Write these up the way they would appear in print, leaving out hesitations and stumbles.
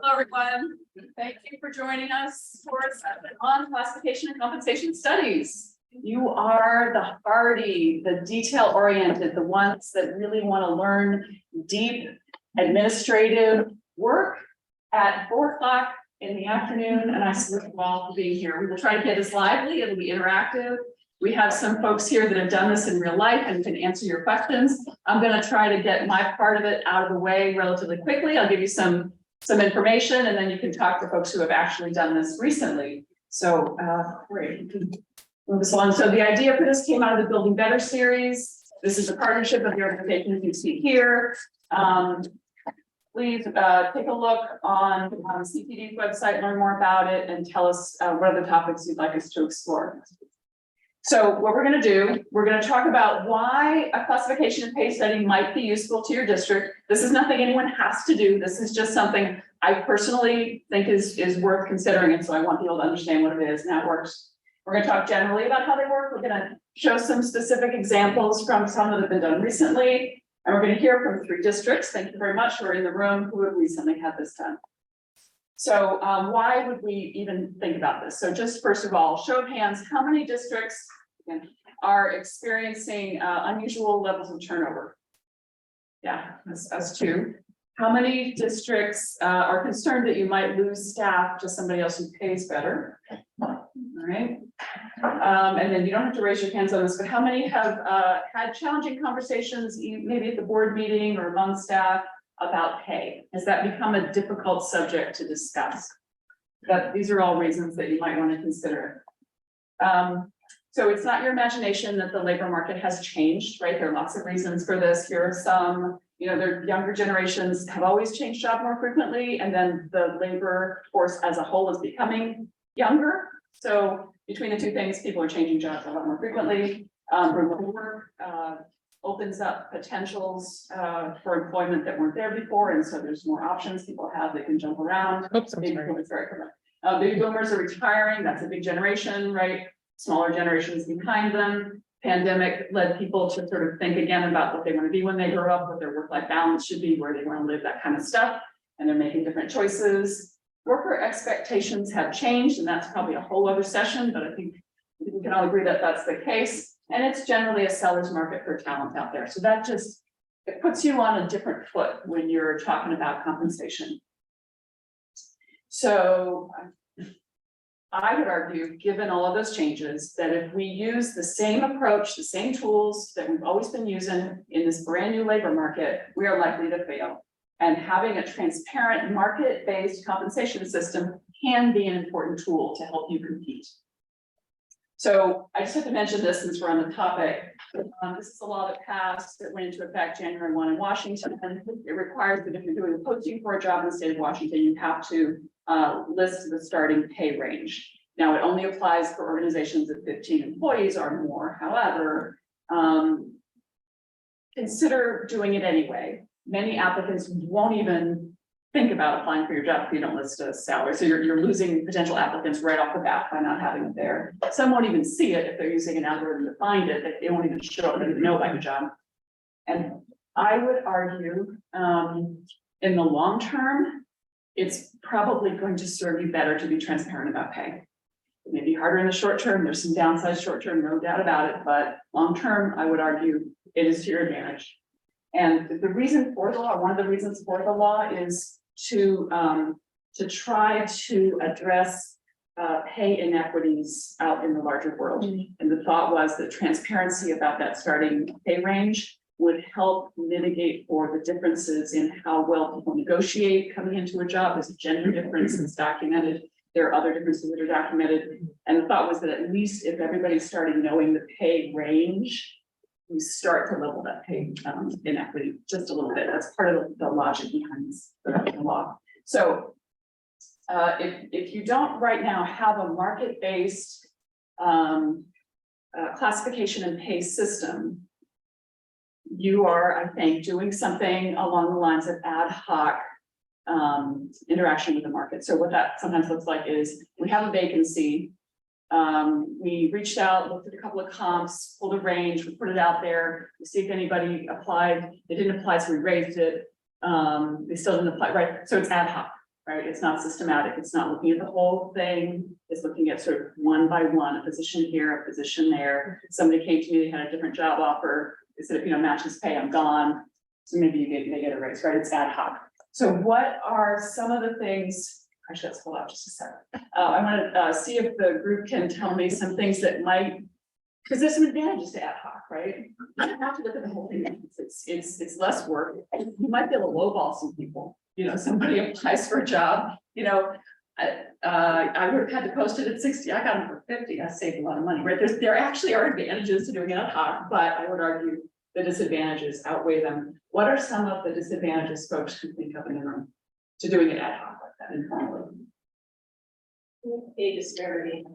Hello, everyone. Thank you for joining us for a session on classification and compensation studies. You are the hardy, the detail-oriented, the ones that really want to learn deep administrative work at 4 o'clock in the afternoon, and I salute you all for being here. We will try to get this lively. It'll be interactive. We have some folks here that have done this in real life and can answer your questions. I'm going to try to get my part of it out of the way relatively quickly. I'll give you some information, and then you can talk to folks who have actually done this recently. So great, you can move this on. So the idea for this came out of the Building Better series. This is a partnership of the organizations you see here. Please take a look on CPD's website, learn more about it, and tell us what are the topics you'd like us to explore. So what we're going to do, we're going to talk about why a classification and pay study might be useful to your district. This is nothing anyone has to do. This is just something I personally think is worth considering. And so I want people to understand what it is and how it works. We're going to talk generally about how they work. We're going to show some specific examples from some that have been done recently. And we're going to hear from 3 districts. Thank you very much who are in the room who have recently had this done. So why would we even think about this? So just first of all, show of hands, how many districts are experiencing unusual levels of turnover? Yeah, that's 2. How many districts are concerned that you might lose staff to somebody else who pays better? All right. And then you don't have to raise your hands on this, but how many have had challenging conversations, maybe at the board meeting or among staff, about pay? Has that become a difficult subject to discuss? These are all reasons that you might want to consider. So it's not your imagination that the labor market has changed, right? There are lots of reasons for this. Here are some, the younger generations have always changed job more frequently, and then the labor force as a whole is becoming younger. So between the 2 things, people are changing jobs a lot more frequently. Remote work opens up potentials for employment that weren't there before, and so there's more options people have. They can jump around. Oops, I'm Baby sorry. boomers are retiring. That's a big generation, right? Smaller generations behind them. Pandemic led people to sort of think again about what they want to be when they grow up, what their work-life balance should be, where they want to live, that kind of stuff. And they're making different choices. Worker expectations have changed, and that's probably a whole other session, but I think we can all agree that that's the case. And it's generally a seller's market for talent out there. So that it puts you on a different foot when you're talking about compensation. So I would argue, given all of those changes, that if we use the same approach, the same tools that we've always been using in this brand new labor market, we are likely to fail. And having a transparent market-based compensation system can be an important tool to help you compete. So I just have to mention this since we're on the topic. This is a law that passed that went into effect January 1 in Washington. And it requires that if you're doing a posting for a job in the state of Washington, you have to list the starting pay range. Now, it only applies for organizations of 15 employees or more. However, consider doing it anyway. Many applicants won't even think about applying for your job if you don't list a salary. So you're losing potential applicants right off the bat by not having it there. Some won't even see it if they're using an algorithm to find it. They won't even show it, they don't even know about your job. And I would argue in the long term, it's probably going to serve you better to be transparent about pay. It may be harder in the short term. There's some downside short term, no doubt about it, but long term, I would argue it is to your advantage. And the reason for the law, one of the reasons for the law is to try to address pay inequities out in the larger world. And the thought was that transparency about that starting pay range would help mitigate for the differences in how well people negotiate coming into a job. There's a gender difference that's documented. There are other differences that are documented. And the thought was that at least if everybody started knowing the pay range, we start to level that pay inequity just a little bit. That's part of the logic behind the law. So if you don't right now have a market-based classification and pay system, you are, I think, doing something along the lines of ad hoc interaction with the market. So what that sometimes looks like is we have a vacancy. We reached out, looked at a couple of comps, pulled a range, we put it out there to see if anybody applied. They didn't apply, so we raised it. They still didn't apply, right? So it's ad hoc, right? It's not systematic. It's not looking at the whole thing. It's looking at sort of one by one, a position here, a position there. Somebody came to me, they had a different job offer. They said, if you don't match this pay, I'm gone. So maybe they get a raise, right? It's ad hoc. So what are some of the things, actually, let's hold out just a second. I want to see if the group can tell me some things that might, because there's some advantages to ad hoc, right? You don't have to look at the whole thing. It's less work. You might be able to lowball some people. You know, somebody applies for a job, you know, I would have had to post it at 60. I got them for 50. I saved a lot of money, right? There actually are advantages to doing ad hoc, but I would argue the disadvantages outweigh them. What are some of the disadvantages folks can think of in the room to doing it ad hoc like that informally? Pay disparity.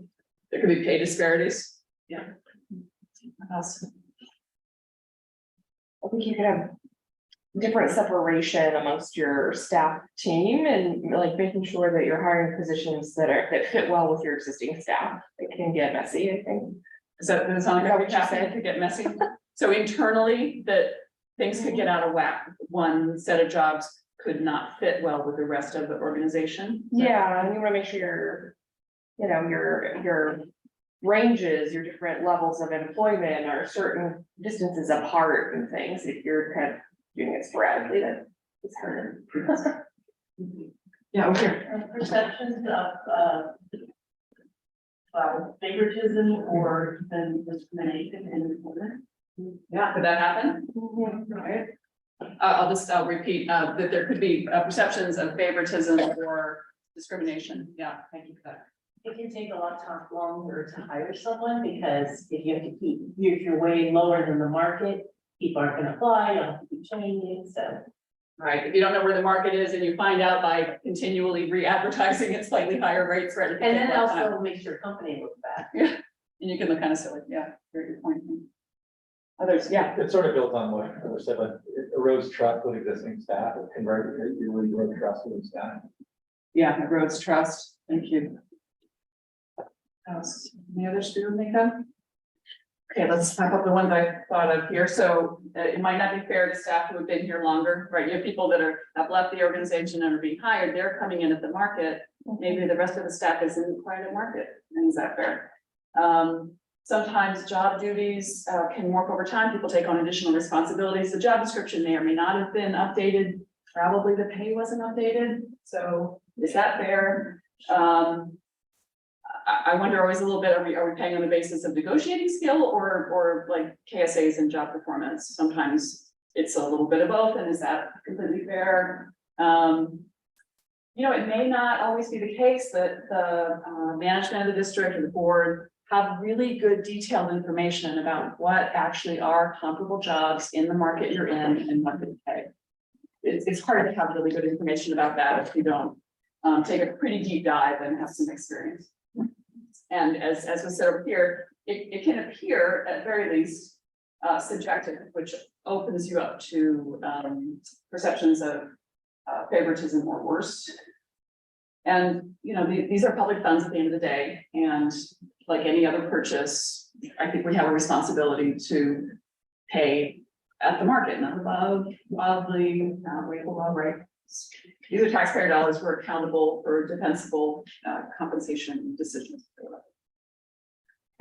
There could be pay disparities. Yeah. What else? I think you could have different separation amongst your staff team and like making sure that you're hiring positions that fit well with your existing staff. It can get messy, I think. Does that sound like what you said? It could get messy. So internally, that things could get out of whack. One set of jobs could not fit well with the rest of the organization. Yeah, and you want to make sure your ranges, your different levels of employment are certain distances apart and things. If you're kind of doing it sporadically, that it's harder. Yeah, okay. Perceptions of favoritism or even discrimination in employment. Yeah, could that happen? Right. I'll repeat that there could be perceptions of favoritism or discrimination. Yeah, thank you for that. It can take a lot longer to hire someone because if you have to keep, if you're way lower than the market, people aren't going to apply, you'll have to keep changing, so. Right, if you don't know where the market is and you find out by continually re-advertising at slightly higher rates, right? And then also makes your company look bad. Yeah, and you can look kind of silly, yeah, very good point. Others, yeah. It sort of builds on what I said, but it erodes trust with existing staff, it can really erode trust with staff. Yeah, it erodes trust, thank you. Any others to make them? Okay, let's talk about the ones I thought of here. So it might not be fair to staff who have been here longer, right? You have people that have left the organization and are being hired, they're coming in at the market. Maybe the rest of the staff isn't quite at market, and is that fair? Sometimes job duties can morph over time. People take on additional responsibilities. The job description may or may not have been updated. Probably the pay wasn't updated. So is that fair? I wonder always a little bit, are we paying on the basis of negotiating skill or like KSAs and job performance? Sometimes it's a little bit of both, and is that completely fair? You know, it may not always be the case that the management of the district or the board have really good detailed information about what actually are comparable jobs in the market you're in and what they pay. It's hard to have really good information about that if you don't take a pretty deep dive and have some experience. And as was said over here, it can appear at very least subjective, which opens you up to perceptions of favoritism or worse. And you know, these are public funds at the end of the day, and like any other purchase, I think we have a responsibility to pay at the market, not above, wildly, way below rates. These are taxpayer dollars. We're accountable for defensible compensation decisions.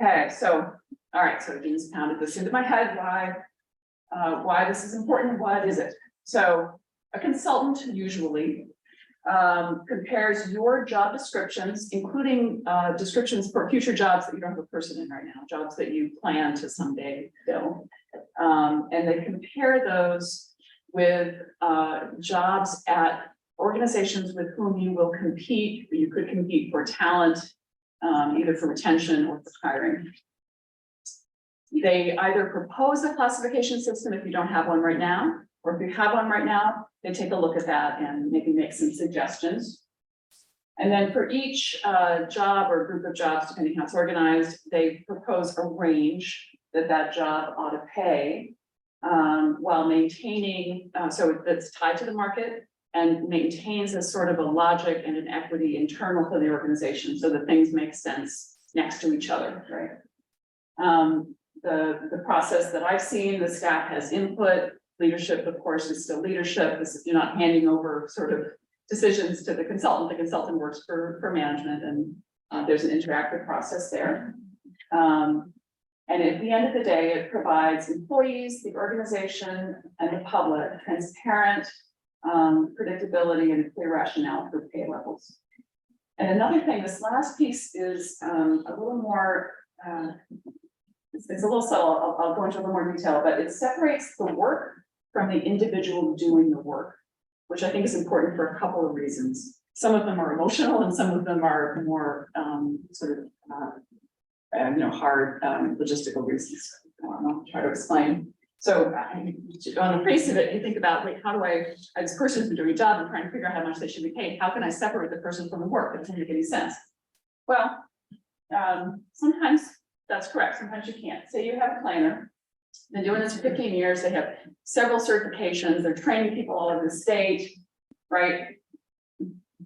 Okay, so all right, so Dean's pounded this into my head. Why this is important? What is it? So a consultant usually compares your job descriptions, including descriptions for future jobs that you don't have a person in right now, jobs that you plan to someday fill, and they compare those with jobs at organizations with whom you will compete. You could compete for talent, either for retention or for hiring. They either propose a classification system if you don't have one right now, or if you have one right now, they take a look at that and maybe make some suggestions. And then for each job or group of jobs, depending how it's organized, they propose a range that job ought to pay while maintaining, so that's tied to the market and maintains a sort of a logic and an equity internal to the organization so that things make sense next to each other, right? The process that I've seen, the staff has input, leadership, of course, is still leadership. This is, you're not handing over sort of decisions to the consultant works for management, and there's an interactive process there. And at the end of the day, it provides employees, the organization, and the public transparent predictability and clear rationale for pay levels. And another thing, this last piece is a little more, it's a little subtle. I'll go into a little more detail, but it separates the work from the individual doing the work, which I think is important for a couple of reasons. Some of them are emotional and some of them are more hard logistical reasons. I'll try to explain. So on the face of it, you think about, wait, how do I, this person's been doing a job, I'm trying to figure out how much they should be paid. How can I separate the person from the work? It doesn't make any sense. Well, sometimes that's correct. Sometimes you can't. Say you have a planner, been doing this for 15 years. They have several certifications. They're training people all over the state, right?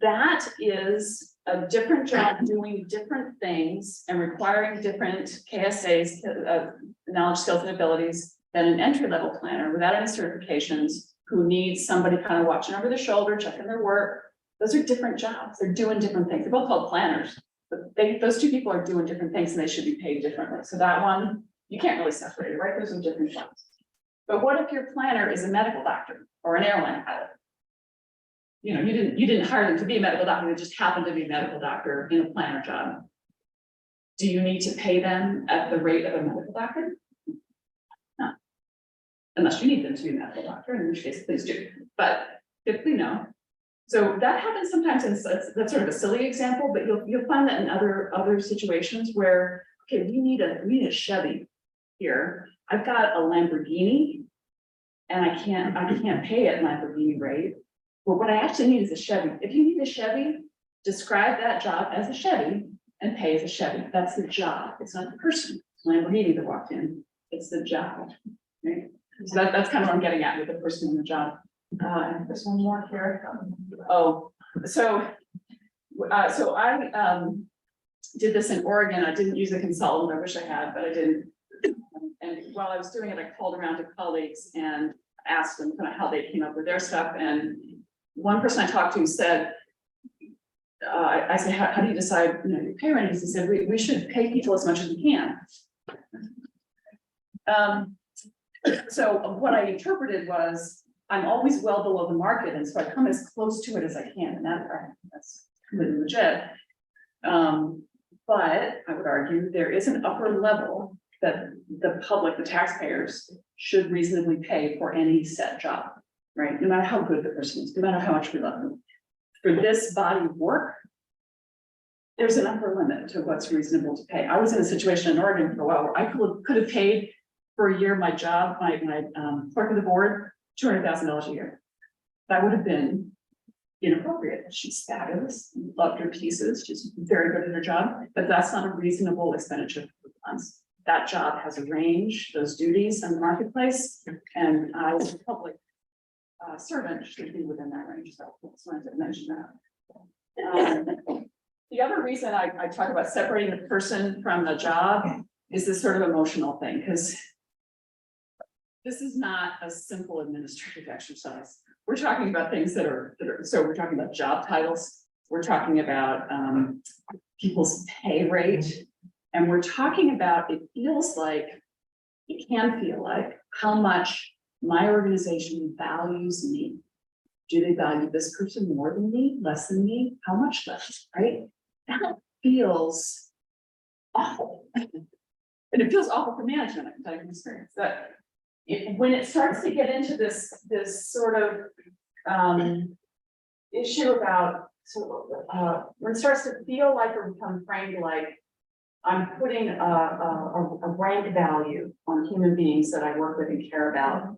That is a different job doing different things and requiring different KSAs, knowledge, skills, and abilities than an entry-level planner without any certifications who needs somebody kind of watching over their shoulder, checking their work. Those are different jobs. They're doing different things. They're both called planners, but those two people are doing different things and they should be paid differently. So that one, you can't really separate it, right? Those are different jobs. But what if your planner is a medical doctor or an airline pilot? You know, you didn't hire them to be a medical doctor, they just happened to be a medical doctor in a planner job. Do you need to pay them at the rate of a medical doctor? No. Unless you need them to be a medical doctor, in which case please do. But typically no. So that happens sometimes, and that's sort of a silly example, but you'll find that in other situations where, okay, we need a Chevy here. I've got a Lamborghini and I can't pay at Lamborghini rate. Well, what I actually need is a Chevy. If you need a Chevy, describe that job as a Chevy and pay as a Chevy. That's the job. It's not the person. Lamborghini that walked in. It's the job. Right? So that's kind of what I'm getting at with the person in the job. There's one more here. Oh, so I did this in Oregon. I didn't use a consultant. I wish I had, but I didn't. And while I was doing it, I called around to colleagues and asked them kind of how they came up with their stuff. And one person I talked to said, I said, how do you decide, your pay ranges? He said, we should pay people as much as we can. So what I interpreted was, I'm always well below the market, and so I come as close to it as I can, and that's completely legit. But I would argue there is an upper level that the public, the taxpayers, should reasonably pay for any set job, right? No matter how good the person is, no matter how much we love them. For this body of work, there's an upper limit to what's reasonable to pay. I was in a situation in Oregon for a while where I could have paid for a year my job, my clerk of the board, $200,000 a year. That would have been inappropriate. She's fabulous, loved her pieces, she's very good at her job, but that's not a reasonable expenditure for funds. That job has a range, those duties in the marketplace, and I as a public servant should be within that range. So I just wanted to mention that. The other reason I talk about separating the person from the job is this sort of emotional thing, because this is not a simple administrative exercise. We're talking about things that are so we're talking about job titles, we're talking about people's pay rate, and we're talking about, it can feel like how much my organization values me. Do they value this person more than me, less than me? How much less, right? That feels awful. And it feels awful for management, I can tell you from experience, that when it starts to get into this sort of issue about, when it starts to feel like or become framed like I'm putting a rank value on human beings that I work with and care about,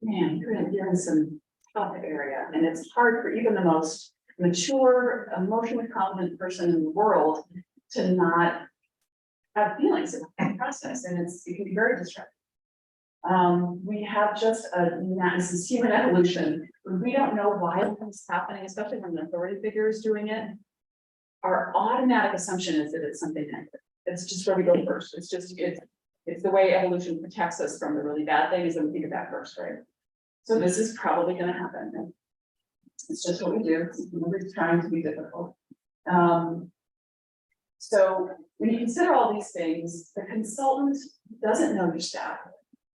man, you're in some tough area, and it's hard for even the most mature, emotionally competent person in the world to not have feelings in the process, and it can be very destructive. We have just this is human evolution. We don't know why it's happening, especially when the authority figure is doing it. Our automatic assumption is that it's something negative. It's just where we go first. It's the way evolution protects us from the really bad things, and we think of that first, right? So this is probably going to happen. It's just what we do. Nobody's trying to be difficult. So when you consider all these things, the consultant doesn't know your staff.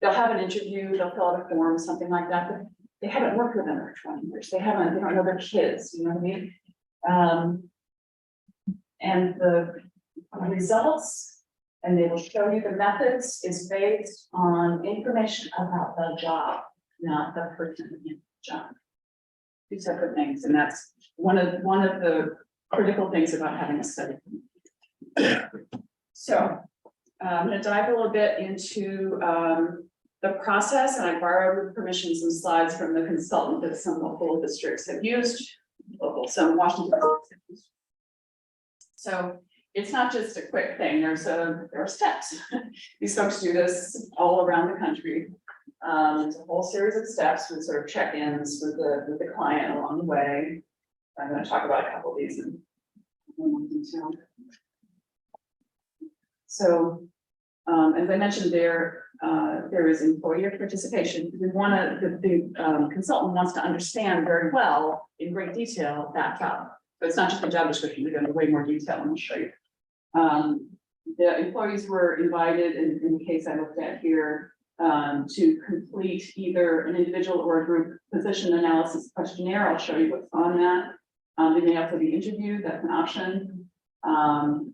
They'll have an interview, they'll fill out a form, something like that, but they haven't worked with them for 20 years. They don't know their kids, you know what I mean? And the results, and they will show you the methods, is based on information about the job, not the person in the job. Two separate things, and that's one of the critical things about having a study. So I'm going to dive a little bit into the process, and I borrowed with permission some slides from the consultant that some local districts have used, some Washington districts have used. So it's not just a quick thing. There are steps. These folks do this all around the country. It's a whole series of steps with sort of check-ins with the client along the way. I'm going to talk about a couple of these in more detail. So, as I mentioned, there is employer participation. We want to, the consultant wants to understand very well, in great detail, that job. But it's not just a job description, we go into way more detail, and I'll show you. The employees were invited, in the case I looked at here, to complete either an individual or a group position analysis questionnaire. I'll show you what's on that. They may also be interviewed, that's an option.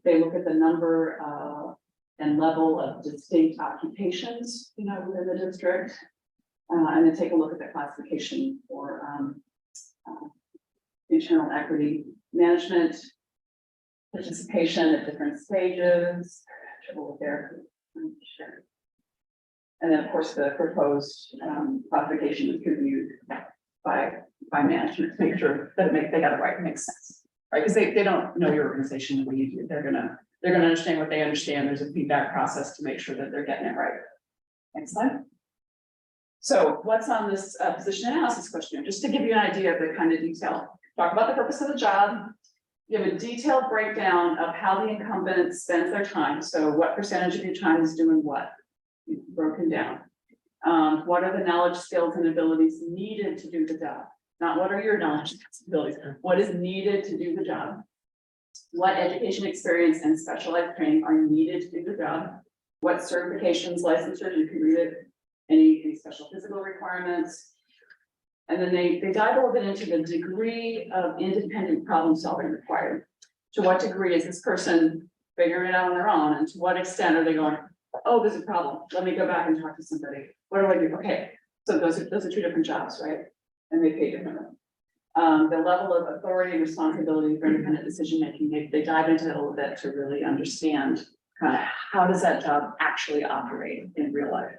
They look at the number and level of distinct occupations, within the district. And then take a look at the classification for internal equity management, participation at different stages, trouble with their sure. And then, of course, the proposed classification is reviewed by management to make sure that they got it right, it makes sense, right? Because they don't know your organization the way you do. They're gonna understand what they understand. There's a feedback process to make sure that they're getting it right. Next slide. So what's on this position analysis questionnaire? Just to give you an idea of the kind of detail. Talk about the purpose of the job. You have a detailed breakdown of how the incumbent spends their time. So what percentage of your time is doing what? Broken down. What are the knowledge, skills, and abilities needed to do the job? Not what are your knowledge and abilities, what is needed to do the job? What education experience and specialized training are needed to do the job? What certifications, licensures, you can read it, any special physical requirements. And then they dive a little bit into the degree of independent problem solving required. To what degree is this person figuring it out on their own? And to what extent are they going, oh, there's a problem, let me go back and talk to somebody. What do I do? Okay, so those are two different jobs, right? And they pay differently. The level of authority and responsibility for independent decision making, they dive into it a little bit to really understand kind of how does that job actually operate in real life.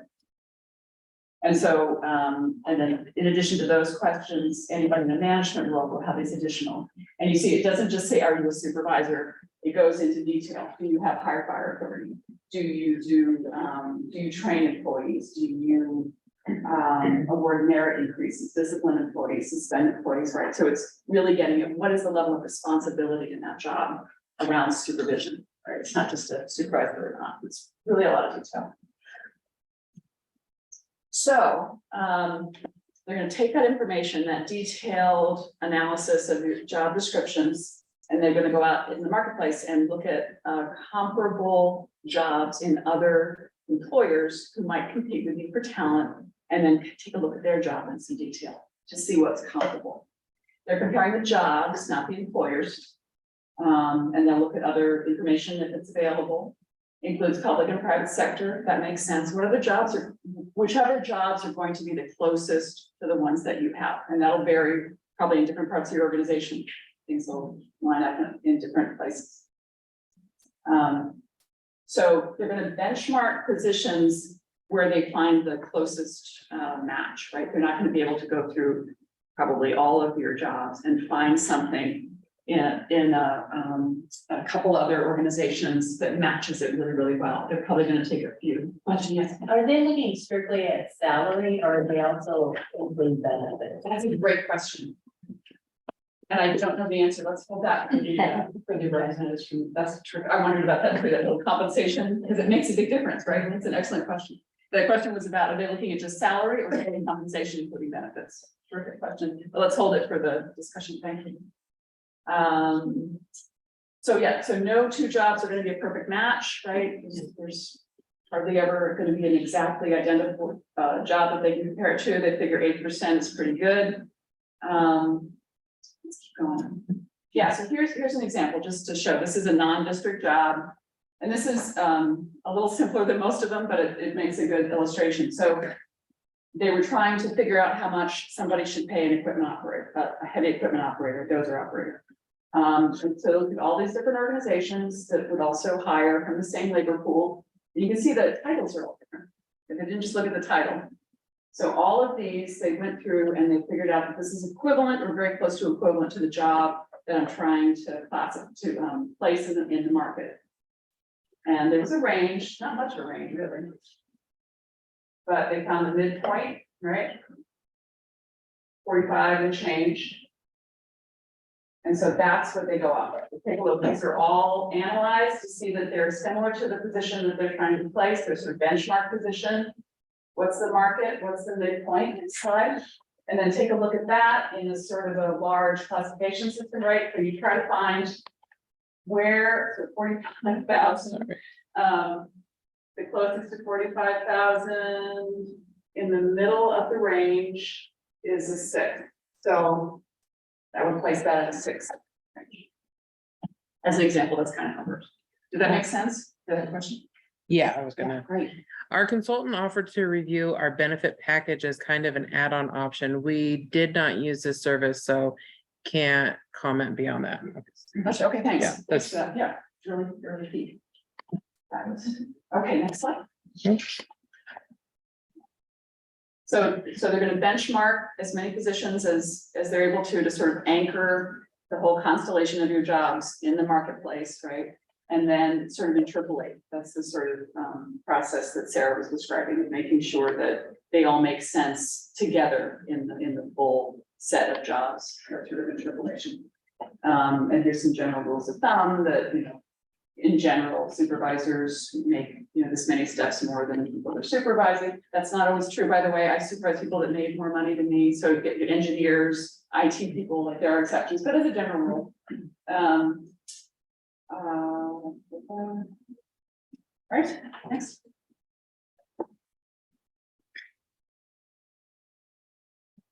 And so, and then in addition to those questions, anybody in the management role will have these additional. And you see, it doesn't just say, are you a supervisor? It goes into detail. Do you have hire fire authority? Do you train employees? Do you award merit increases, discipline employees, suspend employees, right? So it's really getting at what is the level of responsibility in that job around supervision, right? It's not just a supervisor or not, it's really a lot of detail. So they're going to take that information, that detailed analysis of your job descriptions, and they're going to go out in the marketplace and look at comparable jobs in other employers who might compete with you for talent, and then take a look at their job in some detail to see what's comparable. They're comparing the jobs, not the employers, and they'll look at other information if it's available. Includes public and private sector, that makes sense. What other jobs are, whichever jobs are going to be the closest to the ones that you have, and that'll vary probably in different parts of your organization. Things will line up in different places. So they're going to benchmark positions where they find the closest match, right? They're not going to be able to go through probably all of your jobs and find something in a couple other organizations that matches it really, really well. They're probably going to take a few. Question, yes. Are they looking strictly at salary, or are they also include benefits? That's a great question. And I don't know the answer. Let's hold that for the representatives from, that's true. I wondered about that for that little compensation, because it makes a big difference, right? It's an excellent question. The question was about, are they looking at just salary or compensation, including benefits? terrific question. But let's hold it for the discussion. Thank you. So yeah, so no two jobs are gonna be a perfect match, right? There's hardly ever gonna be an exactly identical job that they can compare it to. They figure 8% is pretty good. Let's keep going. Yeah, so here's an example just to show this is a non-district job. And this is a little simpler than most of them, but it makes a good illustration. So they were trying to figure out how much somebody should pay an equipment operator, a heavy equipment operator, dozer operator. And so look at all these different organizations that would also hire from the same labor pool. You can see that titles are all different. They didn't just look at the title. So all of these, they went through and they figured out that this is equivalent or very close to equivalent to the job that I'm trying to place in the market. And there's a range, not much of a range really. But they found the midpoint, right? 45 and change. And so that's what they go off of. Take a look, these are all analyzed to see that they're similar to the position that they're trying to place. There's a benchmark position. What's the market? What's the midpoint? Next slide. And then take a look at that in a sort of a large classification system, right? So you try to find where, so 45,000, the closest to 45,000 in the middle of the range is a 6. So I would place that at a 6. As an example, that's kind of numbers. Did that make sense? Did that question? Yeah, I was Yeah, gonna. great. Our consultant offered to review our benefit package as kind of an add-on option. We did not use this service, so can't comment beyond that. Okay, thanks. Yeah, Thanks for that. Yeah, really, really key. Okay, next slide. So they're gonna benchmark as many positions as they're able to sort of anchor the whole constellation of your jobs in the marketplace, right? And then sort of interpolate. That's the sort of process that Sarah was describing, of making sure that they all make sense together in the full set of jobs, or sort of interpolation. And here's some general rules of thumb that, in general, supervisors make, this many steps more than the people they're supervising. That's not always true, by the way. I supervise people that made more money than me. So get your engineers, IT people, like there are exceptions, but as a general rule. Right, next.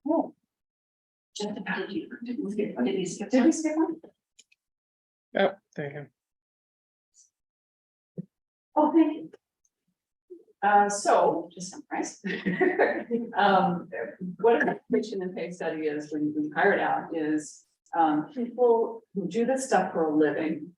Oh. Did we skip one? Oh, there you go. Oh, thank you. So, just summarize. What a completion and pay study is when you hire it out is people who do this stuff for a living.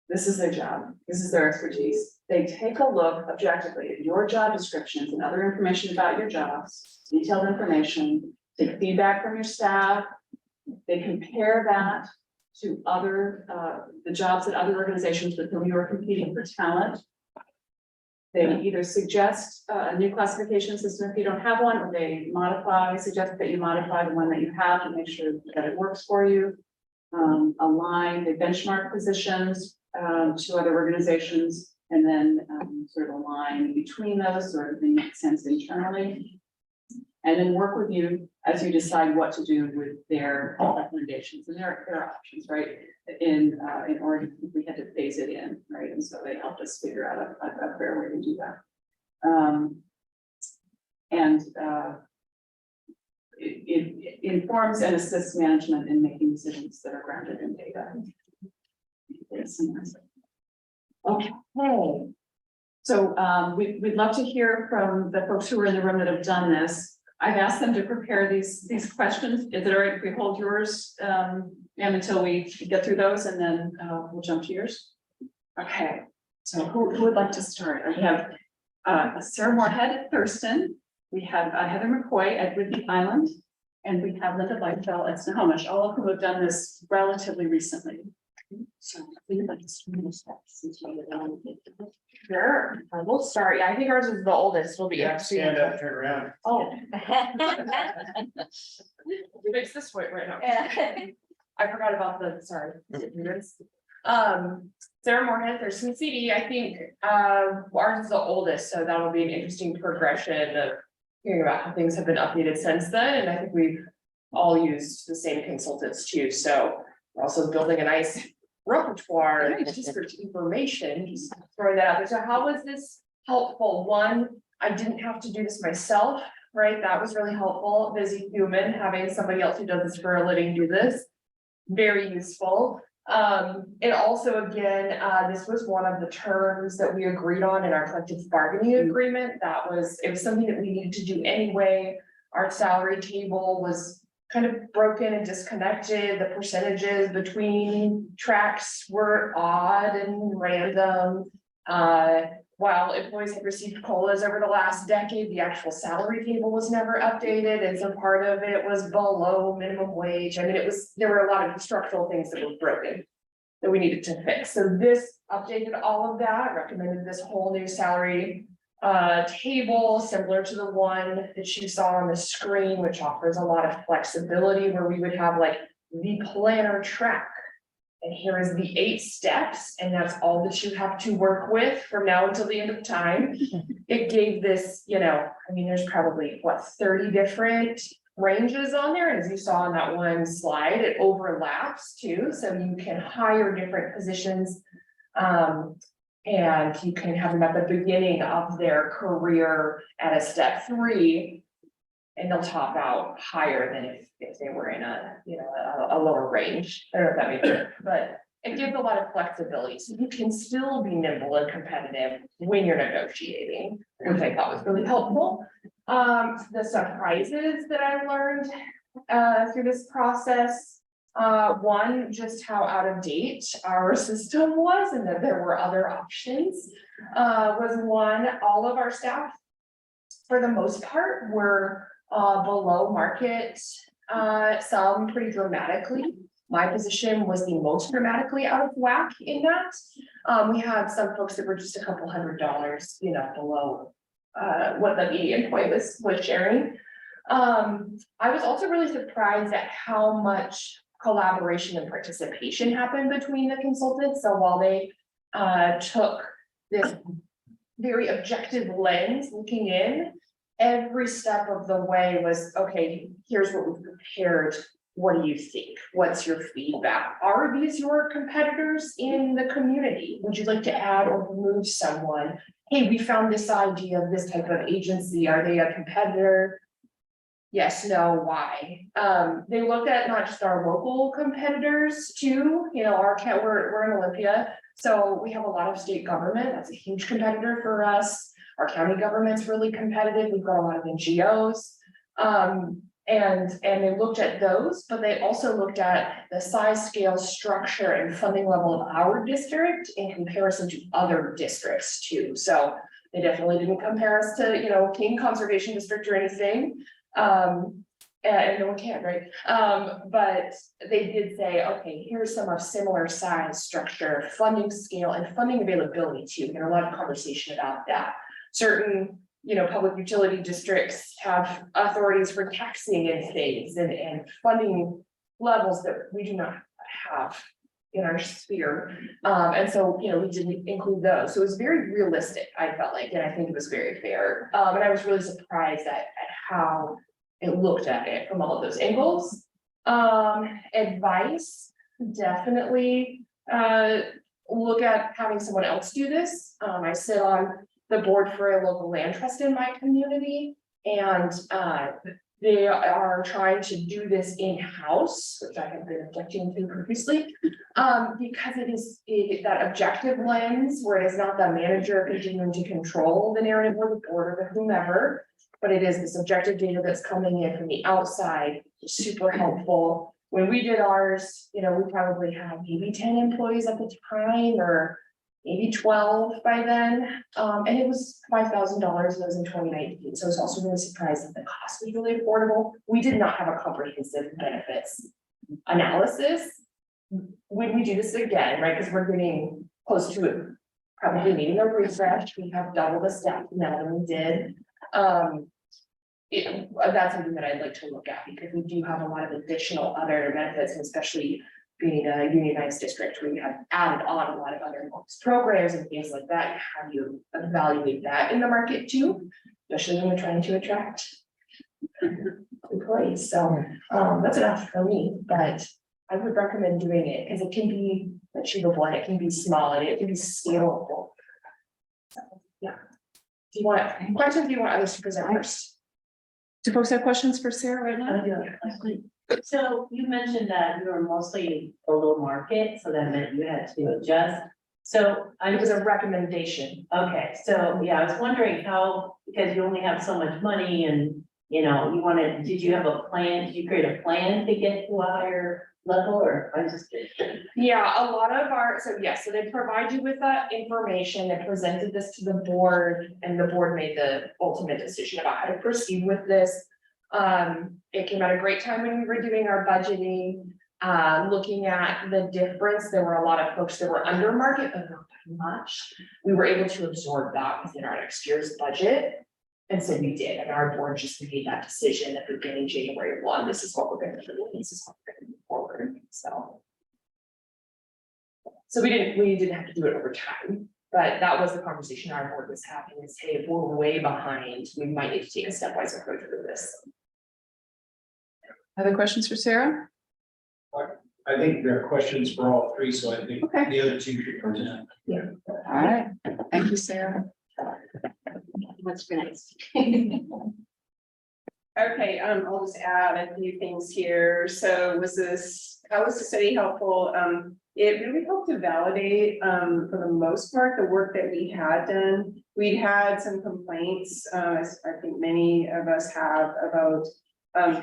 This is their job. This is their expertise. They take a look objectively at your job descriptions and other information about your jobs, detailed information, take feedback from your staff. They compare that to other, the jobs at other organizations with whom you are competing for talent. They either suggest a new classification system if you don't have one, or they suggest that you modify the one that you have to make sure that it works for you. Align, they benchmark positions to other organizations, and then sort of align between those, sort of make sense internally. And then work with you as you decide what to do with their recommendations. And there are options, right? In Oregon, we had to phase it in, right? And so they helped us figure out a fair way to do that. It informs and assists management in making decisions that are grounded in data. Okay. So we'd love to hear from the folks who are in the room that have done this. I've asked them to prepare these questions. Is it all right if we hold yours until we get through those, and then we'll jump to yours? Okay, so who would like to start? We have Sarah Moorhead at Thurston. We have Heather McCoy at Whidbey Island, and we have Linda Lightfell at Snohomish, all of whom have done this relatively recently. So we'd like to start this since we Sure, we'll start. Yeah, I think ours is the oldest. We'll be. Stand up, turn around. Oh. Fix this way right now. I forgot about the, sorry. Sarah Moorhead, Thurston CD. I think ours is the oldest, so that'll be an interesting progression of hearing about how things have been updated since then. And I think we've all used the same consultants too, so we're also building a nice repertoire of district information, just throwing that out there. So how was this helpful? One, I didn't have to do this myself, right? That was really helpful. Busy human, having somebody else who does this for a living do this. Very useful. And also, again, this was one of the terms that we agreed on in our collective bargaining agreement. It was something that we needed to do anyway. Our salary table was kind of broken and disconnected. The percentages between tracks were odd and random. While employees had received COLAs over the last decade, the actual salary table was never updated, and so part of it was below minimum wage. I mean, there were a lot of structural things that were broken that we needed to fix. So this updated all of that, recommended this whole new salary table, similar to the one that you saw on the screen, which offers a lot of flexibility, where we would have like the planner track. And here is the 8 steps, and that's all that you have to work with from now until the end of time. It gave this, I mean, there's probably 30 different ranges on there. And as you saw on that one slide, it overlaps too. So you can hire different positions. And you can have them at the beginning of their career at a step 3. And they'll top out higher than if they were in a lower range. I don't know if that makes sense, but it gives a lot of flexibility. So you can still be nimble and competitive when you're negotiating, which I thought was really helpful. The surprises that I learned through this process, one, just how out of date our system was and that there were other options, was one. All of our staff, for the most part, were below market, some pretty dramatically. My position was the most dramatically out of whack in that. We had some folks that were just a couple $100, below what the median point was sharing. I was also really surprised at how much collaboration and participation happened between the consultants. So while they took this very objective lens looking in, every step of the way was, okay, here's what we've prepared. What do you think? What's your feedback? Are these your competitors in the community? Would you like to add or remove someone? Hey, we found this idea of this type of agency. Are they a competitor? Yes, no, why? They looked at not just our local competitors too. We're in Olympia, so we have a lot of state government. That's a huge competitor for us. Our county government's really competitive. We've got a lot of NGOs. And they looked at those, but they also looked at the size, scale, structure, and funding level of our district in comparison to other districts too. So they definitely didn't compare us to, King Conservation District or anything. And no one can, right? But they did say, okay, here's some of similar size, structure, funding scale, and funding availability too. There are a lot of conversation about that. Certain, public utility districts have authorities for taxing and things and funding levels that we do not have in our sphere. And so, we didn't include those. So it was very realistic, I felt like, and I think it was very fair. And I was really surprised at how it looked at it from all of those angles. Advice, definitely look at having someone else do this. I sit on the board for a local land trust in my community, and they are trying to do this in-house, which I have been objecting to previously, because it is that objective lens where it is not the manager continuing to control the narrative or the board or the whomever, but it is this objective data that's coming in from the outside, super helpful. When we did ours, we probably had maybe 10 employees at the time, or maybe 12 by then. And it was $5,000, it was in 2019. So I was also really surprised that the cost was really affordable. We did not have a comprehensive benefits analysis. When we do this again, right, because we're getting close to it, probably needing a refresh, we have double the staff now than we did. That's something that I'd like to look at, because we do have a lot of additional other benefits, and especially being a unionized district, where we have added on a lot of other programs and things like that. How do you evaluate that in the market too, especially when we're trying to attract employees, so, that's enough for me, but I would recommend doing it, because it can be achievable, and it can be small, and it can be scalable. So, yeah. Do you want, questions, do you want others to present first? Do folks have questions for Sarah right now? So you mentioned that you were mostly below market, so that meant you had to adjust. So I It was was, a recommendation. okay, so yeah, I was wondering how, because you only have so much money and, you know, you wanted, did you have a plan? Did you create a plan to get to a higher level, or I'm just kidding? Yeah, a lot of our, so yes, so they provide you with that information, they presented this to the board, and the board made the ultimate decision about how to proceed with this. It came at a great time when we were doing our budgeting, looking at the difference, there were a lot of folks that were under market, but not by much. We were able to absorb that within our next year's budget. And so we did, and our board just made that decision at the beginning of January 1, this is what we're gonna do, this is what we're gonna move forward, so. So we didn't have to do it over time, but that was the conversation our board was having, is hey, if we're way behind, we might need to take a stepwise approach with this. Other questions for Sarah? I think there are questions for all three, so I think Okay. the other two should present. All right, thank you, Sarah. That's nice. Okay, I'll just add a few things here. So how was the study helpful? It really helped to validate, for the most part, the work that we had done. We'd had some complaints, as I think many of us have, about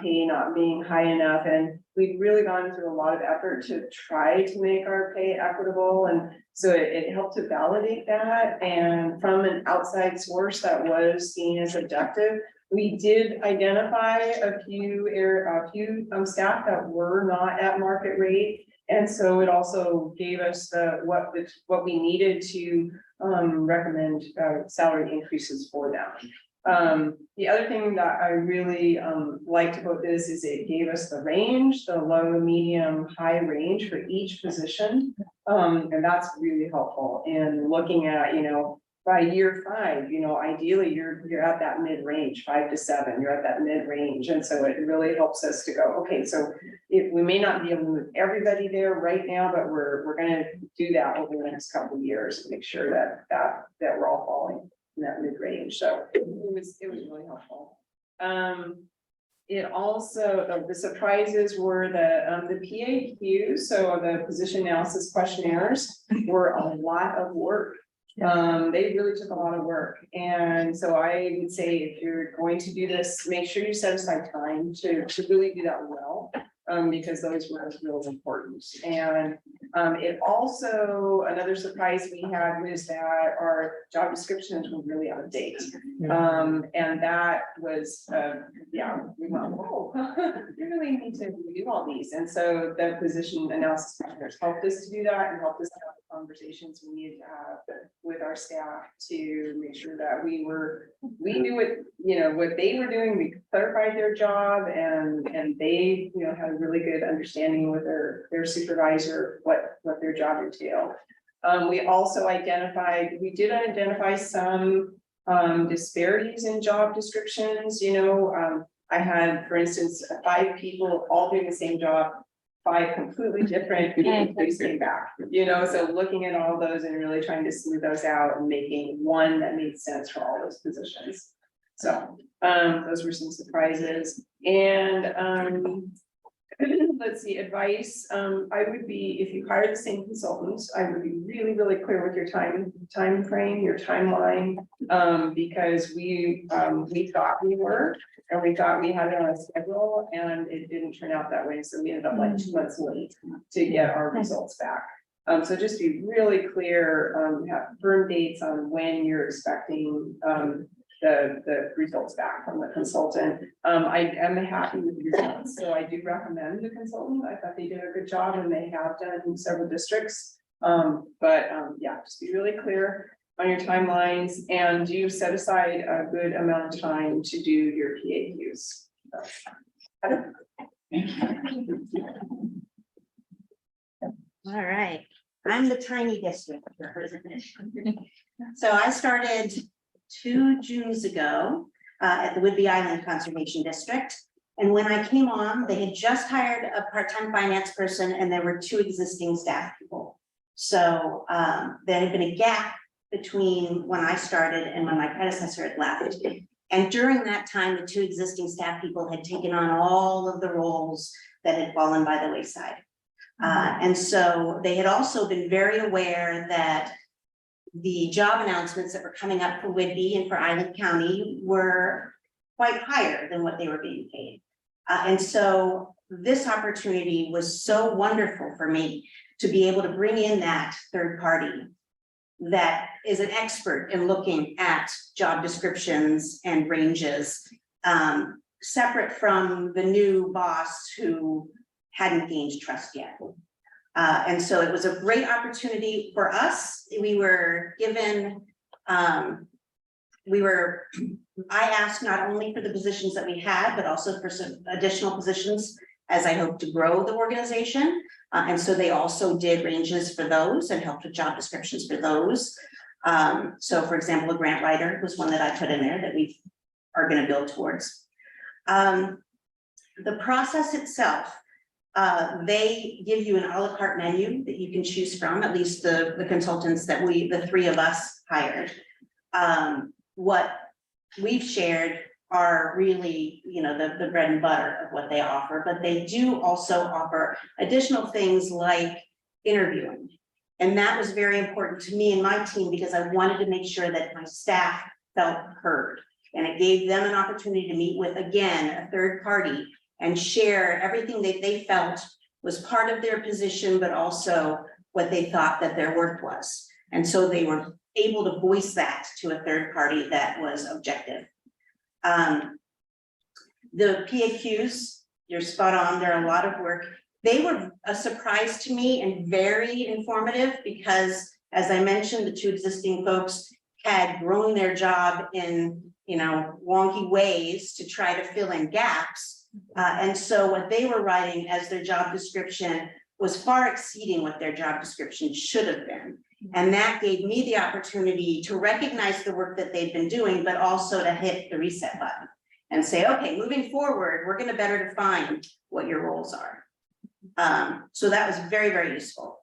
pay not being high enough, and we've really gone through a lot of effort to try to make our pay equitable, and so it helped to validate that. And from an outside source that was seen as objective, we did identify a few staff that were not at market rate, and so it also gave us what we needed to recommend salary increases for them. The other thing that I really liked about this is it gave us the range, the low, medium, high range for each position. And that's really helpful in looking at, by year 5, ideally you're at that mid-range, 5 to 7, you're at that mid-range. And so it really helps us to go, okay, so if we may not be able to move everybody there right now, but we're gonna do that over the next couple of years to make sure that we're all falling in that mid-range. So it was really helpful. It also, the surprises were the PAQs, so the position analysis questionnaires were a lot of work. They really took a lot of work. And so I would say, if you're going to do this, make sure you set aside time to really do that well. Because those were really important. And it also, another surprise we had was that our job descriptions were really out of date. And that was, we went, whoa, we really need to review all these. And so the position analysis partners helped us to do that, and helped us have the conversations we needed to have with our staff to make sure that we knew what they were doing, we clarified their job, and they, had a really good understanding with their supervisor, what their job entailed. We did identify some disparities in job descriptions. I had, for instance, 5 people all doing the same job, 5 completely different employees came back, so looking at all those and really trying to smooth those out and making one that made sense for all those positions. So those were some surprises. And let's see, advice. I would be, if you hire the same consultants, I would be really, really clear with your time frame, your timeline, because we thought we were, and we thought we had it on a schedule, and it didn't turn out that way. So we ended up like 2 months late to get our results back. So just be really clear, have firm dates on when you're expecting the results back from the consultant. I am happy with the results, so I do recommend the consultant. I thought they did a good job, and they have done in several districts. Just be really clear on your timelines, and do set aside a good amount of time to do your PAQs. All right, I'm the tiny district. So I started 2 Junes ago. at the Whidbey Island Conservation District. And when I came on, they had just hired a part-time finance person and there were 2 existing staff people. So there had been a gap between when I started and when my predecessor had left. And during that time, the 2 existing staff people had taken on all of the roles that had fallen by the wayside. And so they had also been very aware that the job announcements that were coming up for Whidbey and for Island County were quite higher than what they were being paid. And so this opportunity was so wonderful for me to be able to bring in that third party that is an expert in looking at job descriptions and ranges, separate from the new boss who hadn't gained trust yet. And so it was a great opportunity for us. We were given, I asked not only for the positions that we had, but also for some additional positions as I hope to grow the organization. And so they also did ranges for those and helped with job descriptions for those. So for example, a grant writer was one that I put in there that we are going to build towards. The process itself, they give you an a la carte menu that you can choose from, at least the consultants that the 3 of us hired. What we've shared are really, the bread and butter of what they offer, but they do also offer additional things like interviewing. And that was very important to me and my team because I wanted to make sure that my staff felt heard. And it gave them an opportunity to meet with, again, a third party and share everything that they felt was part of their position, but also what they thought that their work was. And so they were able to voice that to a third party that was objective. The PAQs, you're spot on, they're a lot of work. They were a surprise to me and very informative because, as I mentioned, the 2 existing folks had grown their job in, wonky ways to try to fill in gaps. And so what they were writing as their job description was far exceeding what their job description should have been. And that gave me the opportunity to recognize the work that they've been doing, but also to hit the reset button and say, okay, moving forward, we're going to better define what your roles are. So that was very, very useful.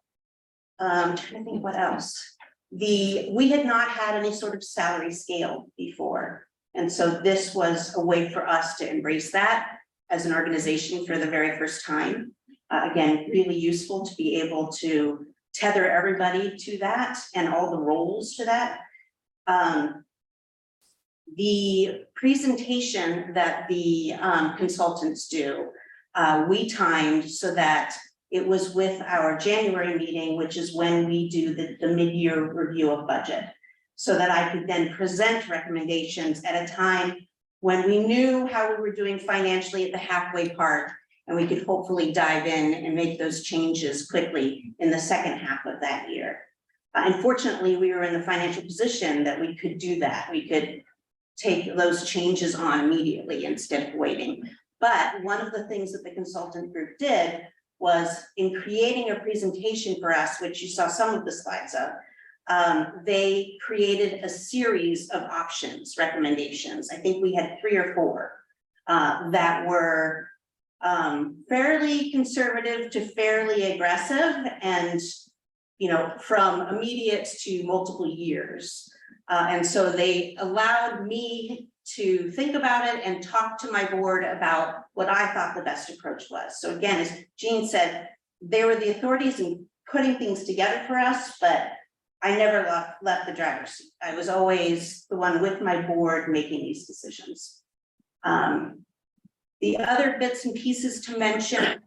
Trying to think what else. We had not had any sort of salary scale before. And so this was a way for us to embrace that as an organization for the very first time. Again, really useful to be able to tether everybody to that and all the roles to that. The presentation that the consultants do, we timed so that it was with our January meeting, which is when we do the mid-year review of budget, so that I could then present recommendations at a time when we knew how we were doing financially at the halfway part, and we could hopefully dive in and make those changes quickly in the second half of that year. Unfortunately, we were in the financial position that we could do that. We could take those changes on immediately instead of waiting. But one of the things that the consultant group did was, in creating a presentation for us, which you saw some of the slides of, they created a series of options, recommendations. I think we had 3 or 4 that were fairly conservative to fairly aggressive, and from immediate to multiple years. And so they allowed me to think about it and talk to my board about what I thought the best approach was. So again, as Jean said, they were the authorities in putting things together for us, but I never left the driver's seat. I was always the one with my board making these decisions. The other bits and pieces to mention,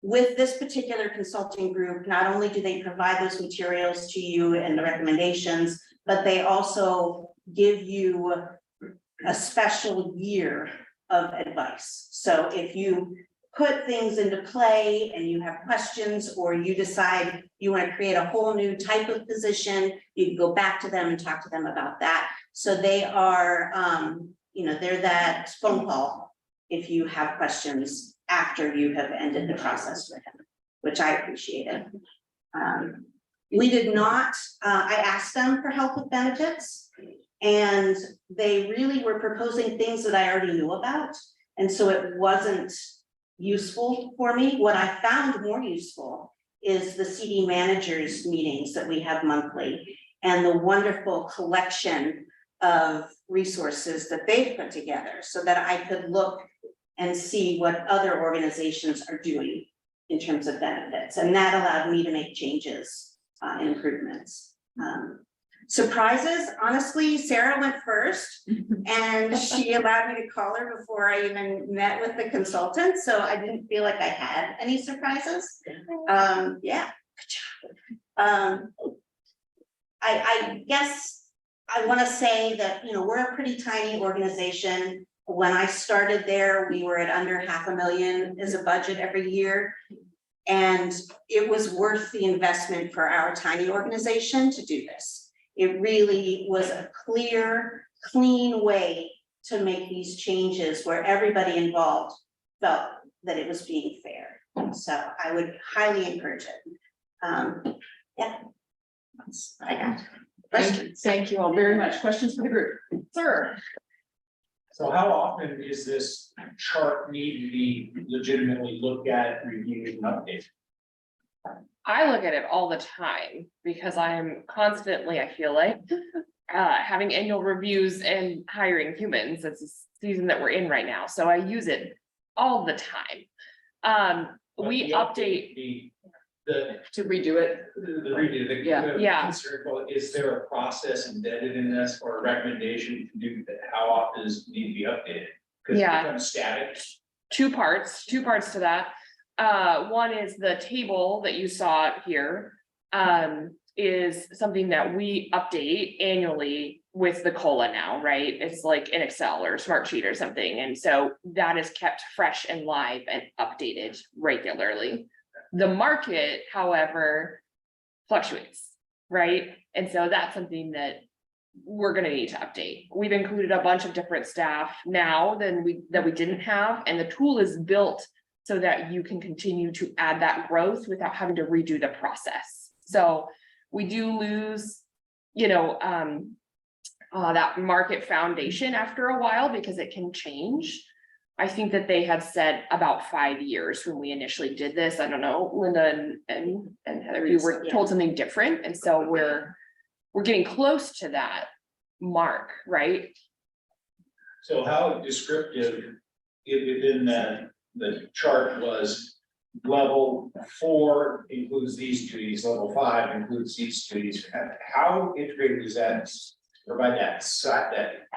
with this particular consulting group, not only do they provide those materials to you and the recommendations, but they also give you a special year of advice. So if you put things into play and you have questions, or you decide you want to create a whole new type of position, you can go back to them and talk to them about that. So they are, they're that phone call if you have questions after you have ended the process with them, which I appreciated. We did not, I asked them for help with benefits. And they really were proposing things that I already knew about. And so it wasn't useful for me. What I found more useful is the CD managers meetings that we have monthly and the wonderful collection of resources that they've put together so that I could look and see what other organizations are doing in terms of benefits. And that allowed me to make changes, improvements. Surprises, honestly, Sarah went first and she allowed me to call her before I even met with the consultant. So I didn't feel like I had any surprises. Yeah, good job. I guess I want to say that, you know, we're a pretty tiny organization. When I started there, we were at under $500,000 as a budget every year. And it was worth the investment for our tiny organization to do this. It really was a clear, clean way to make these changes where everybody involved felt that it was being fair. So I would highly encourage it. Yeah. That's what I got. Thank you all very much. Questions for the group? Sir? So how often is this chart need to be legitimately looked at, reviewed, and updated? I look at it all the time because I'm constantly, I feel like, having annual reviews and hiring humans. It's a season that we're in right now, so I use it all the time. We update. To redo it? The redo, Yeah. concern, well, is there a process embedded in this or a recommendation to do that? How often does it need to be updated? Because it Yeah. becomes static. Two parts to that. One is the table that you saw here, is something that we update annually with the COLA now, right? It's like in Excel or Smartsheet or something. And so that is kept fresh and live and updated regularly. The market, however, fluctuates, right? And so that's something that we're gonna need to update. We've included a bunch of different staff now than we didn't have, and the tool is built so that you can continue to add that growth without having to redo the process. So we do lose, you know, that market foundation after a while because it can change. I think that they had said about 5 years when we initially did this. I don't know, Linda and Heather, you were told something different. And so we're getting close to that mark, right? So how descriptive within the chart was level 4 includes these duties, level 5 includes these duties. How integrated is that? Provide that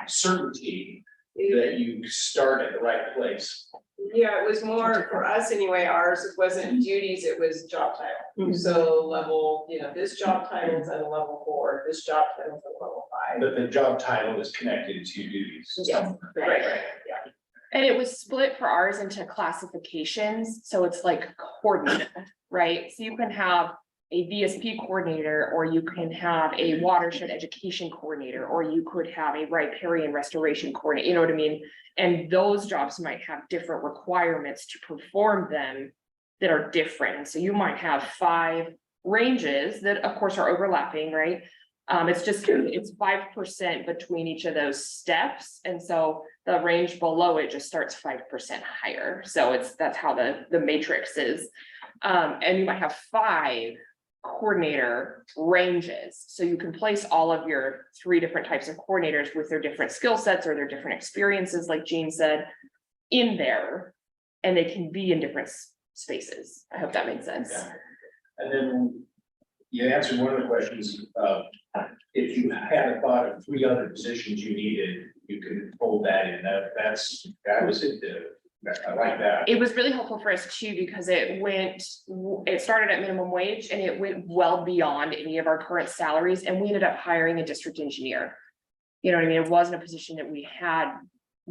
certainty that you start at the right place. Yeah, it was more for us anyway, ours, it wasn't duties, it was job title. So level, you know, this job title is at a level 4, this job title is at level 5. But the job title is connected to duties. Yeah, right, yeah. And it was split for ours into classifications, so it's like coordinated, right? So you can have a VSP coordinator, or you can have a watershed education coordinator, or you could have a riparian restoration coordinator, you know what I mean? And those jobs might have different requirements to perform them that are different. So you might have 5 ranges that of course are overlapping, right? It's 5% between each of those steps. And so the range below it just starts 5% higher. So that's how the matrix is. And you might have 5 coordinator ranges. So you can place all of your 3 different types of coordinators with their different skill sets or their different experiences, like Jean said, in there, and they can be in different spaces. I hope that made sense. Yeah. And then you answered one of the questions, if you had a thought of 3 other positions you needed, you could fold that in. That was it. I like that. It was really helpful for us too, because it started at minimum wage and it went well beyond any of our current salaries, and we ended up hiring a district engineer. You know what I mean? It wasn't a position that we had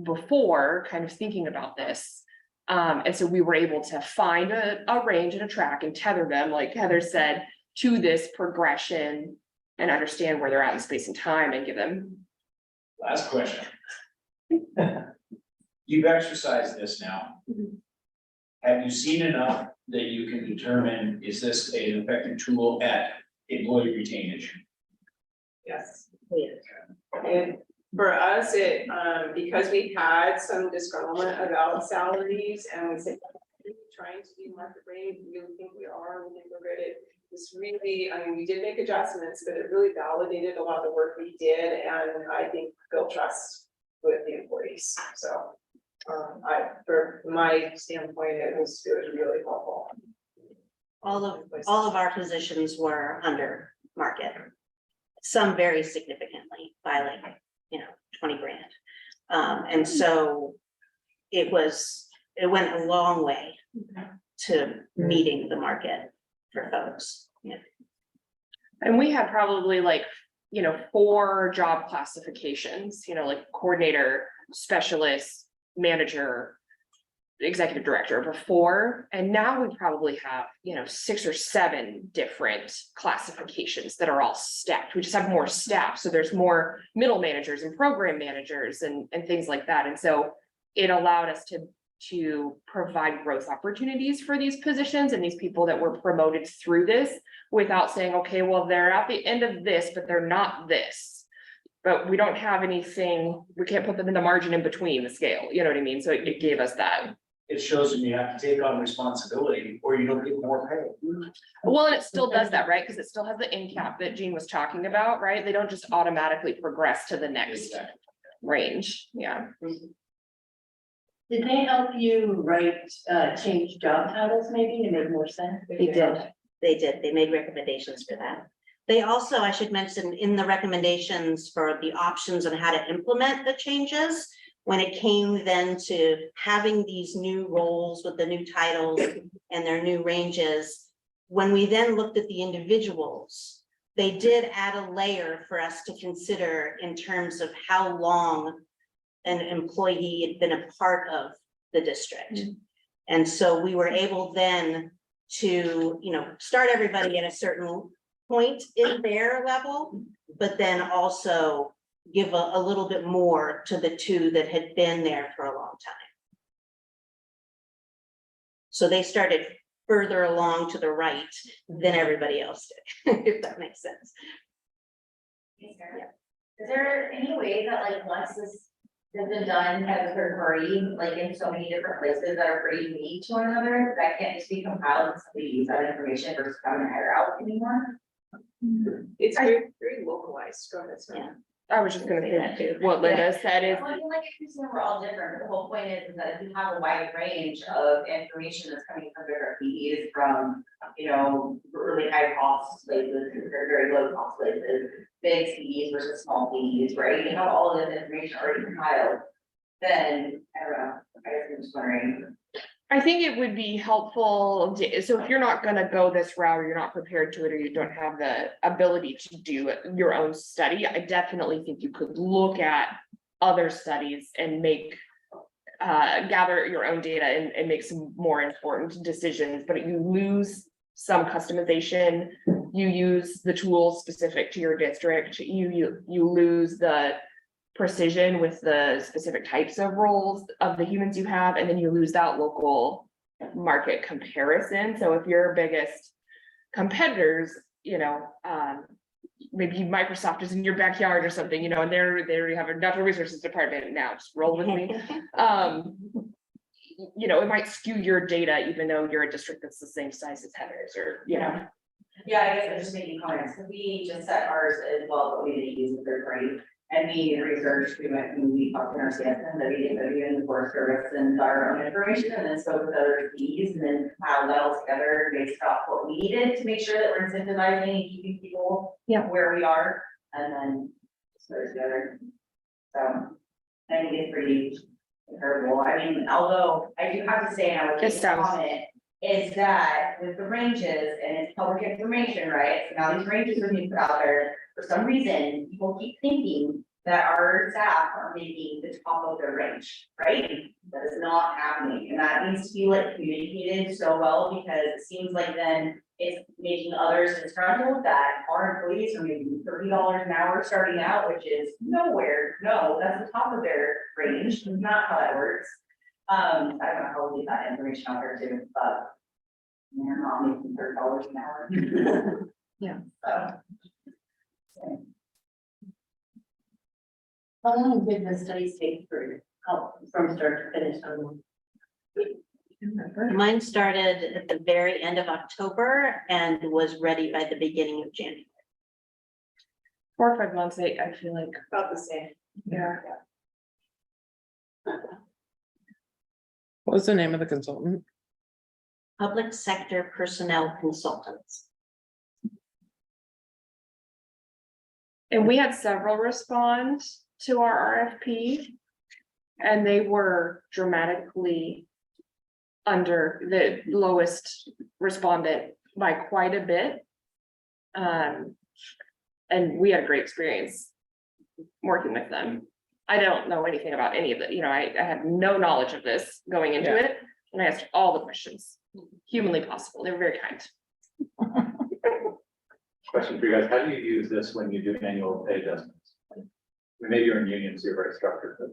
before, kind of thinking about this. And so we were able to find a range and a track and tether them, like Heather said, to this progression and understand where they're at in space and time and give them. Last question. You've exercised this now. Have you seen enough that you can determine, is this an effective tool at employee retainage? Yes. And for us, because we had some disgruntlement about salaries and we said, trying to do market rate, we really think we are, we think we're good at this really, I mean, we did make adjustments, but it really validated a lot of the work we did and I think built trust with the employees, so. For my standpoint, it was really helpful. All of our positions were under market. Some very significantly by like, 20 grand. And so it went a long way to meeting the market for folks. Yeah. And we had probably like, 4 job classifications, like coordinator, specialist, manager, executive director before, and now we probably have, 6 or 7 different classifications that are all stacked. We just have more staff, so there's more middle managers and program managers and things like that. And so it allowed us to provide growth opportunities for these positions and these people that were promoted through this without saying, okay, well, they're at the end of this, but they're not this. But we don't have anything, we can't put them in the margin in between the scale, you know what I mean? So it gave us that. It shows them you have to take on responsibility or you don't get more pay. Well, and it still does that, right? Because it still has the in cap that Jean was talking about, right? They don't just automatically progress to the next range, yeah. Did they help you change job titles maybe to make more sense? They did. They made recommendations for that. They also, I should mention, in the recommendations for the options on how to implement the changes, when it came then to having these new roles with the new titles and their new ranges, when we then looked at the individuals, they did add a layer for us to consider in terms of how long an employee had been a part of the district. And so we were able then to, start everybody at a certain point in their level, but then also give a little bit more to the 2 that had been there for a long time. So they started further along to the right than everybody else did, if that makes sense. Is there any way that like once this has been done as a third party, like in so many different places that are pretty unique to one another, that can't just be compiled and somebody use that information versus having to hire out anymore? It's very localized, go ahead, sorry. Yeah. I was just gonna say that too. What Linda said is, Well, I mean, like, I presume we're all different, but the whole point is that if you have a wide range of information that's coming from different PDs from, really high cost places, to very low cost places, big CDs versus small CDs, right? You have all of this information already compiled, then, I don't know, I guess I'm just wondering. I think it would be helpful, so if you're not gonna go this route, or you're not prepared to it, or you don't have the ability to do your own study, I definitely think you could look at other studies and make gather your own data and make some more informed decisions, but you lose some customization. You use the tools specific to your district, you lose the precision with the specific types of roles of the humans you have, and then you lose that local market comparison. So if your biggest competitors, maybe Microsoft is in your backyard or something, and they already have a natural resources department now, just roll with me. It might skew your data, even though you're a district that's the same size as Heather's, or. Yeah, I guess I'm just making comments, because we just set ours as well, but we didn't use a third party. And we researched, we went and we talked to our citizens, that we did in the Forest Service and got our own information, and then spoke with other fees, and then compiled that all together based off what we needed to make sure that we're incentivizing and keeping people where we are, and then just put it together. So I think it's pretty incredible. I mean, although I do have to say, and I would just comment, is that with the ranges, and it's public information, right? So now these ranges are being put out there. For some reason, people keep thinking that our staff are making the top of their range, right? That is not happening, and that needs to be like communicated so well, because it seems like then it's making others disgruntled that our employees are making $30 an hour starting out, which is nowhere. No, that's the top of their range. That's not how that works. I don't know how we get that information out there too, but they're not making $30 an hour. Yeah. So. How long did the study take for, from start to finish? Mine started at the very end of October and was ready by the beginning of January. 4 or 5 months, I feel like, About the same. yeah. What was the name of the consultant? Public sector personnel consultants. And we had several respond to our RFP. And they were dramatically under the lowest respondent by quite a bit. And we had a great experience working with them. I don't know anything about any of it, you know, I had no knowledge of this going into it. And I asked all the questions humanly possible. They were very kind. Question for you guys, how do you use this when you do annual pay adjustments? Maybe you're in unions, you're very structured, but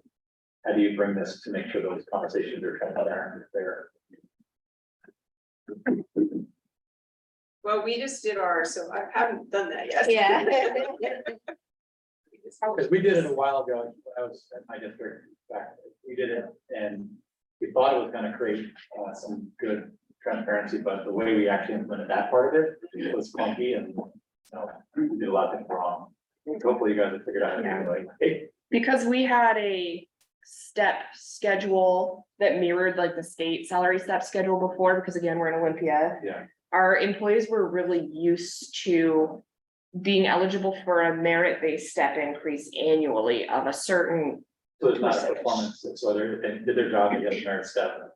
how do you bring this to make sure those conversations are transparent and fair? Well, we just did ours, so I haven't done that yet. Yeah. Because we did it a while ago, when I was at my district, back, we did it, and we thought it was gonna create some good transparency, but the way we actually implemented that part of it was clunky and, you know, we did a lot of things wrong. Hopefully you guys have figured out how to do like, hey, Because we had a step schedule that mirrored like the state salary step schedule before, because again, we're in Olympia. yeah, Our employees were really used to being eligible for a merit-based step increase annually of a certain, so it's not a percentage. performance, so they did their job, they get a merit step.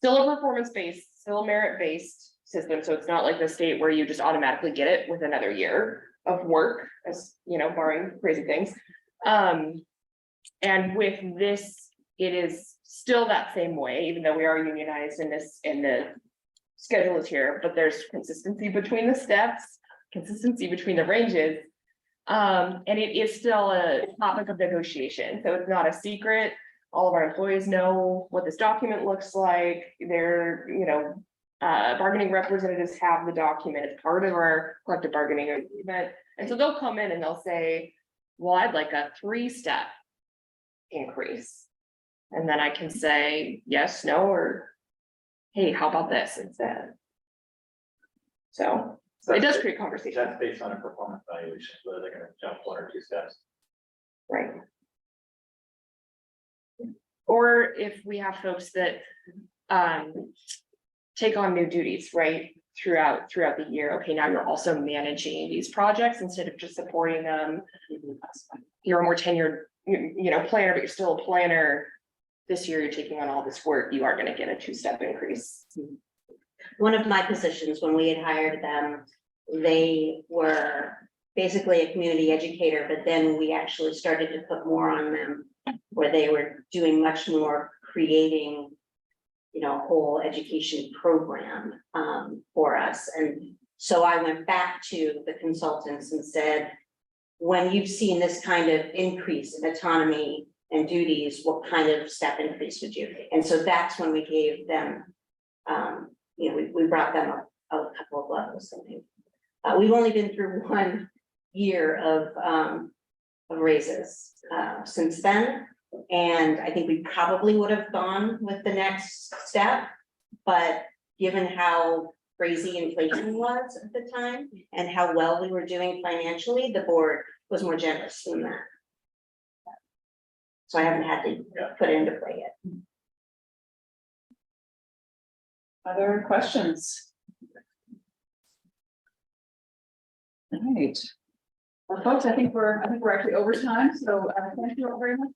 still a performance-based, still a merit-based system, so it's not like the state where you just automatically get it with another year of work, as you know, barring crazy things. And with this, it is still that same way, even though we are unionized in this, and the schedule is here, but there's consistency between the steps, consistency between the ranges. And it is still a topic of negotiation, so it's not a secret. All of our employees know what this document looks like. They're, you know, bargaining representatives have the document. It's part of our collective bargaining agreement. And so they'll come in and they'll say, well, I'd like a 3-step increase. And then I can say yes, no, or hey, how about this instead? So it does create conversation, That's based on a performance evaluation, whether they're gonna jump 1 or 2 steps. right? Or if we have folks that take on new duties, right, throughout the year, okay, now you're also managing these projects instead of just supporting them. You're a more tenured, you know, planner, but you're still a planner. This year, you're taking on all this work, you are gonna get a 2-step increase. One of my positions, when we had hired them, they were basically a community educator, but then we actually started to put more on them, where they were doing much more creating, you know, a whole education program for us. And so I went back to the consultants and said, when you've seen this kind of increase in autonomy and duties, what kind of step increase would you? And so that's when we gave them, you know, we brought them up a couple of levels, I think. We've only been through 1 year of raises since then. And I think we probably would have gone with the next step, but given how crazy inflation was at the time and how well we were doing financially, the board was more generous than that. So I haven't had to put it into play yet. Other questions? All right. Well, folks, I think we're actually over time, so thank you all very much.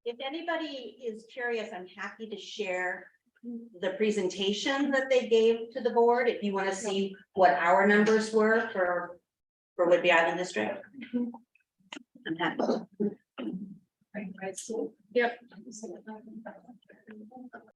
If anybody is curious, I'm happy to share the presentation that they gave to the board, if you want to see what our numbers were for Whidbey Island District. I'm happy. Right, so. Yep.